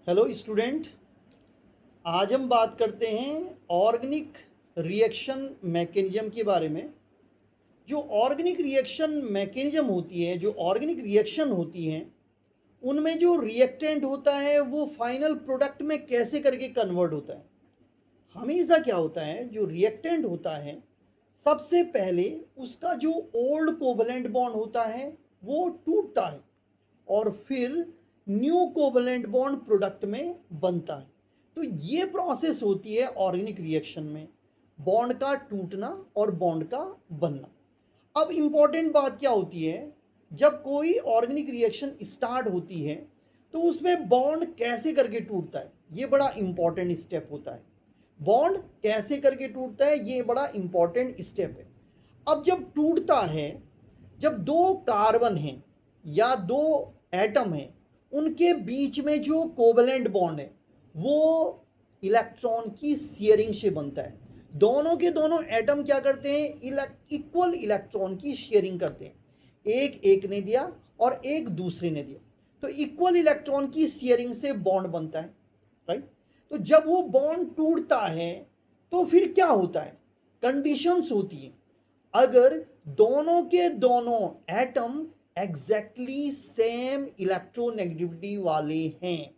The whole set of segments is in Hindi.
Hello student. आज हम बात करते हैं ऑर्गेनिक रिएक्शन मैकेनिज्म के बारे में। जो ऑर्गेनिक रिएक्शन मैकेनिज्म होती है, जो ऑर्गेनिक रिएक्शन होती हैं, उनमें जो रिएक्टेंट होता है वो फाइनल प्रोडक्ट में कैसे करके कन्वर्ट होता है। हमेशा क्या होता है, जो रिएक्टेंट होता है सबसे पहले उसका जो ओल्ड कोवलेंट बॉन्ड होता है वो टूटता है और फिर न्यू कोवलेंट बॉन्ड प्रोडक्ट में बनता है। तो ये प्रोसेस होती है ऑर्गेनिक रिएक्शन में, बॉन्ड का टूटना और बॉन्ड का बनना। अब इम्पॉर्टेंट बात क्या होती है, जब कोई ऑर्गेनिक रिएक्शन स्टार्ट होती है तो उसमें बॉन्ड कैसे करके टूटता है, ये बड़ा इंपॉर्टेंट स्टेप होता है। बॉन्ड कैसे करके टूटता है, ये बड़ा इंपॉर्टेंट स्टेप है। अब जब टूटता है, जब दो कार्बन हैं या दो एटम हैं, उनके बीच में जो कोवलेंट बॉन्ड है वो इलेक्ट्रॉन की शेयरिंग से बनता है। दोनों के दोनों एटम क्या करते हैं, इक्वल इलेक्ट्रॉन की शेयरिंग करते हैं। एक एक ने दिया और एक दूसरे ने दिया, तो इक्वल इलेक्ट्रॉन की शेयरिंग से बॉन्ड बनता है, राइट। तो जब वो बॉन्ड टूटता है तो फिर क्या होता है, कंडीशंस होती हैं। अगर दोनों के दोनों एटम एग्जैक्टली सेम इलेक्ट्रोनेगेटिविटी वाले हैं,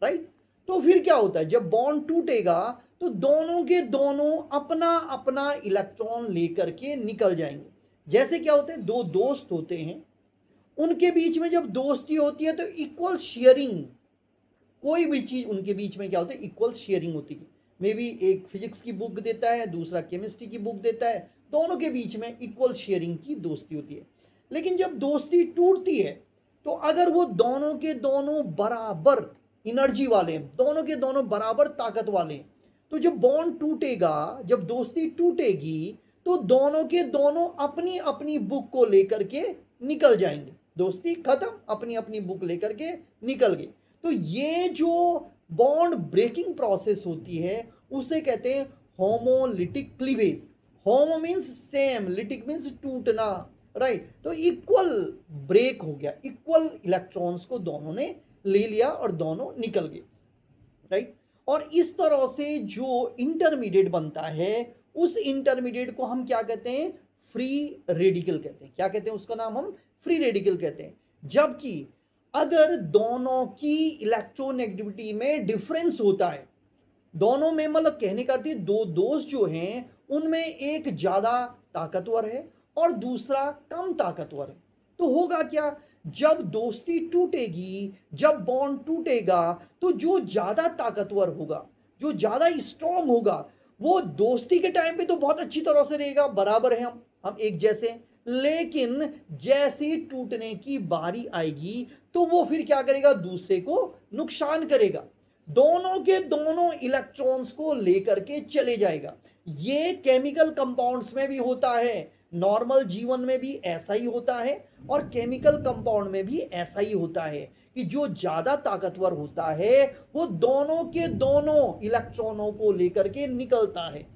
राइट, तो फिर क्या होता है, जब बॉन्ड टूटेगा तो दोनों के दोनों अपना अपना इलेक्ट्रॉन लेकर के निकल जाएंगे। जैसे क्या होता है, दो दोस्त होते हैं, उनके बीच में जब दोस्ती होती है तो इक्वल शेयरिंग, कोई भी चीज़ उनके बीच में क्या होता है, इक्वल शेयरिंग होती है। मे बी एक फिजिक्स की बुक देता है, दूसरा केमिस्ट्री की बुक देता है, दोनों के बीच में इक्वल शेयरिंग की दोस्ती होती है। लेकिन जब दोस्ती टूटती है तो अगर वो दोनों के दोनों बराबर एनर्जी वाले हैं, दोनों के दोनों बराबर ताकत वाले हैं, तो जब बॉन्ड टूटेगा, जब दोस्ती टूटेगी तो दोनों के दोनों अपनी अपनी बुक को लेकर के निकल जाएंगे। दोस्ती खत्म, अपनी अपनी बुक लेकर के निकल गए। तो ये जो बॉन्ड ब्रेकिंग प्रोसेस होती है उसे कहते हैं होमोलिटिक क्लीवेज। होमो मीन्स सेम, लिटिक मीन्स टूटना, राइट। तो इक्वल ब्रेक हो गया, इक्वल इलेक्ट्रॉन्स को दोनों ने ले लिया और दोनों निकल गए, राइट। और इस तरह से जो इंटरमीडिएट बनता है उस इंटरमीडिएट को हम क्या कहते हैं, फ्री रेडिकल कहते हैं। क्या कहते हैं, उसका नाम हम फ्री रेडिकल कहते हैं। जबकि अगर दोनों की इलेक्ट्रोनेगेटिविटी में डिफरेंस होता है, दोनों में मतलब कहने का अर्थ दो दोस्त जो हैं उनमें एक ज़्यादा ताकतवर है और दूसरा कम ताकतवर है, तो होगा क्या, जब दोस्ती टूटेगी, जब बॉन्ड टूटेगा तो जो ज़्यादा ताकतवर होगा, जो ज़्यादा स्ट्रॉन्ग होगा, वो दोस्ती के टाइम पे तो बहुत अच्छी तरह से रहेगा, बराबर है, हम एक जैसे हैं। लेकिन जैसे टूटने की बारी आएगी तो वो फिर क्या करेगा, दूसरे को नुकसान करेगा, दोनों के दोनों इलेक्ट्रॉन्स को लेकर के चले जाएगा। ये केमिकल कंपाउंड्स में भी होता है, नॉर्मल जीवन में भी ऐसा ही होता है और केमिकल कंपाउंड में भी ऐसा ही होता है कि जो ज़्यादा ताकतवर होता है वो दोनों के दोनों इलेक्ट्रॉनों को लेकर के निकलता है।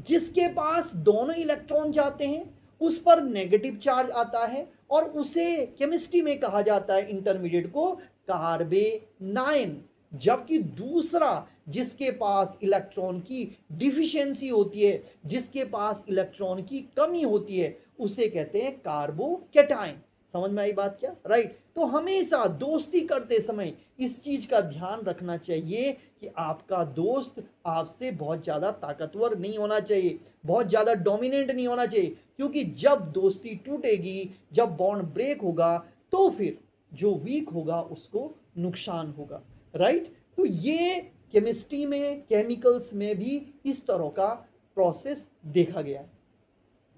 जिसके पास दोनों इलेक्ट्रॉन जाते हैं उस पर नेगेटिव चार्ज आता है और उसे केमिस्ट्री में कहा जाता है, इंटरमीडिएट को, कार्बेनाइन। जबकि दूसरा जिसके पास इलेक्ट्रॉन की डिफिशियंसी होती है, जिसके पास इलेक्ट्रॉन की कमी होती है, उसे कहते हैं कार्बोकैटायन। समझ में आई बात क्या, राइट। तो हमेशा दोस्ती करते समय इस चीज का ध्यान रखना चाहिए कि आपका दोस्त आपसे बहुत ज्यादा ताकतवर नहीं होना चाहिए, बहुत ज्यादा डोमिनेंट नहीं होना चाहिए, क्योंकि जब दोस्ती टूटेगी, जब बॉन्ड ब्रेक होगा तो फिर जो वीक होगा उसको नुकसान होगा, राइट। तो ये केमिस्ट्री में, केमिकल्स में भी इस तरह का प्रोसेस देखा गया है।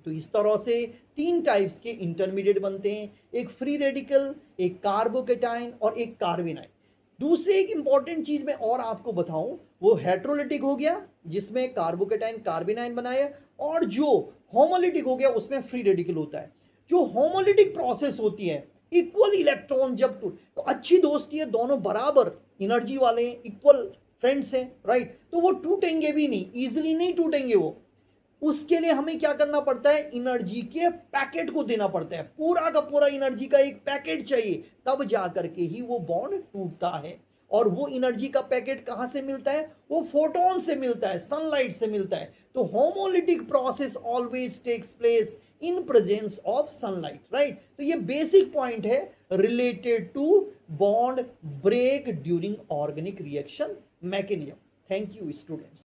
तो इस तरह से तीन टाइप्स के इंटरमीडिएट बनते हैं, एक फ्री रेडिकल, एक कार्बोकैटायन और एक कार्बेनाइन। दूसरी एक इंपॉर्टेंट चीज मैं और आपको बताऊं, वो हेट्रोलिटिक हो गया जिसमें कार्बोकैटायन कार्बेनाइन बनाया, और जो होमोलिटिक हो गया उसमें फ्री रेडिकल होता है। जो होमोलिटिक प्रोसेस होती है, इक्वल इलेक्ट्रॉन जब टूट, तो अच्छी दोस्ती है, दोनों बराबर एनर्जी वाले हैं, इक्वल फ्रेंड्स हैं, राइट, तो वो टूटेंगे भी नहीं, इजिली नहीं टूटेंगे वो। उसके लिए हमें क्या करना पड़ता है, एनर्जी के पैकेट को देना पड़ता है, पूरा का पूरा एनर्जी का एक पैकेट चाहिए, तब जा करके ही वो बॉन्ड टूटता है। और वो एनर्जी का पैकेट कहाँ से मिलता है? वो फोटोन से मिलता है, सनलाइट से मिलता है। तो homolytic process always takes place in presence of sunlight, right. तो ये बेसिक पॉइंट है related to bond break during organic reaction mechanism. Thank you students.